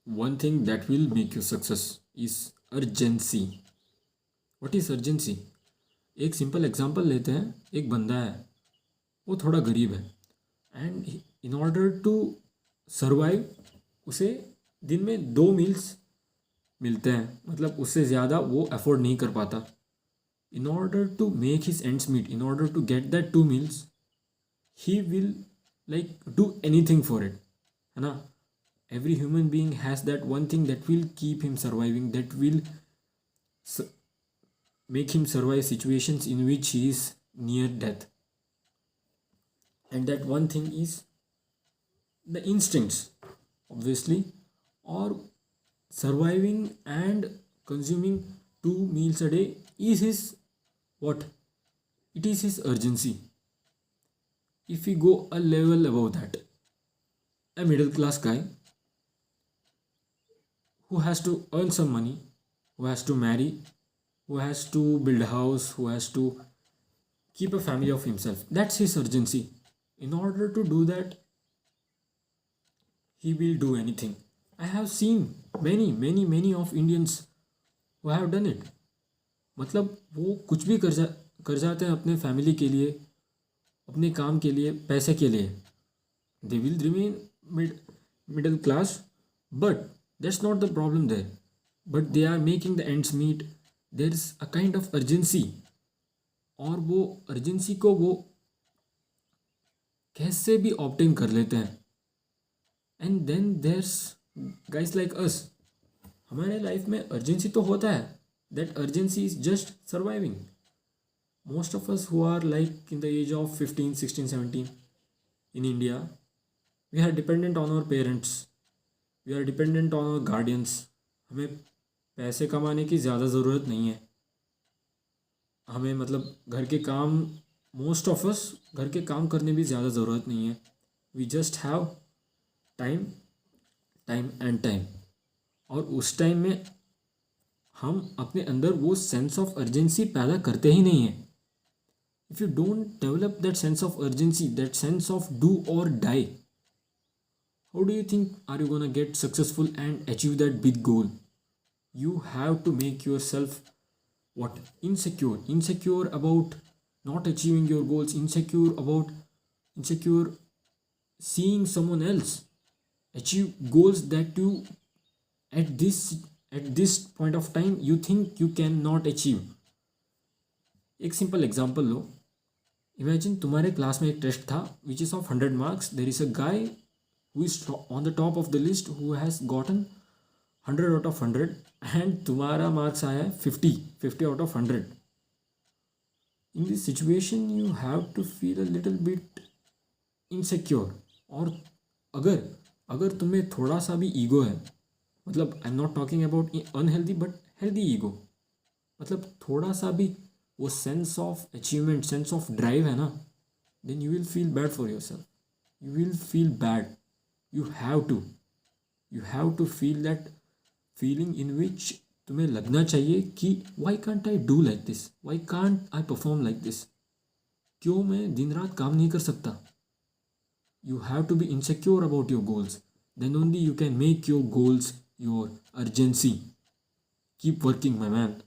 one thing that will make you success is urgency. What is urgency? एक simple example लेते हैं. एक बंदा है, वो थोड़ा गरीब है, and in order to survive उसे दिन में 2 मील्स मिलते हैं, मतलब उससे ज़्यादा वो अफोर्ड नहीं कर पाता. In order to make his ends meet, in order to get that 2 meals, he will like do anything for it, है ना. Every human being has that one thing that will keep him surviving, that will make him survive situations in which he is near death. And that one thing is the instincts, obviously, or surviving and consuming 2 meals a day is his what? It is his urgency. If we go a level above that, a middle class guy who has to earn some money, who has to marry, who has to build a house, who has to keep a family of himself. That's his urgency. In order to do that, he will do anything. I have seen many of Indians who have done it. मतलब वो कुछ भी कर जाते हैं अपने family के लिए, अपने काम के लिए, पैसे के लिए. They will remain middle class, but that's not the problem there. But they are making the ends meet. There is a kind of urgency, और वो urgency को वो कैसे भी ऑब्टेन कर लेते हैं. And then there's guys like us. हमारे लाइफ में अर्जेंसी तो होता है. That urgency is just surviving. Most of us who are like in the age of 15, 16, 17 in India, we are dependent on our parents, we are dependent on our guardians. हमें पैसे कमाने की ज़्यादा ज़रूरत नहीं है. हमें मतलब घर के काम, मोस्ट ऑफ अस घर के काम करने भी ज़्यादा ज़रूरत नहीं है. We just have time, time and time. और उस टाइम में हम अपने अंदर वो सेंस ऑफ अर्जेंसी पैदा करते ही नहीं हैं. If you don't develop that sense of urgency, that sense of do or die, how do you think are you gonna get successful and achieve that big goal? You have to make yourself what? Insecure about not achieving your goals, insecure seeing someone else achieve goals that you at this point of time you think you cannot achieve. एक simple example लो. Imagine तुम्हारे class में एक test था which is of 100 marks. There is a guy who is on the top of the list who has gotten 100 out of 100, and तुम्हारा marks आया है 50 out of 100. In this situation you have to feel a little bit insecure. और अगर तुम्हें थोड़ा सा भी ego है, मतलब I am not talking about unhealthy but healthy ego, मतलब थोड़ा सा भी वो sense of achievement, sense of drive है ना, then you will feel bad for your self. You will feel bad. You have to feel that feeling in which तुम्हें लगना चाहिए कि why can't I do like this, why can't I perform like this, क्यों मैं दिन रात काम नहीं कर सकता. You have to be insecure about your goals. Then only you can make your goals your urgency. Keep working my man.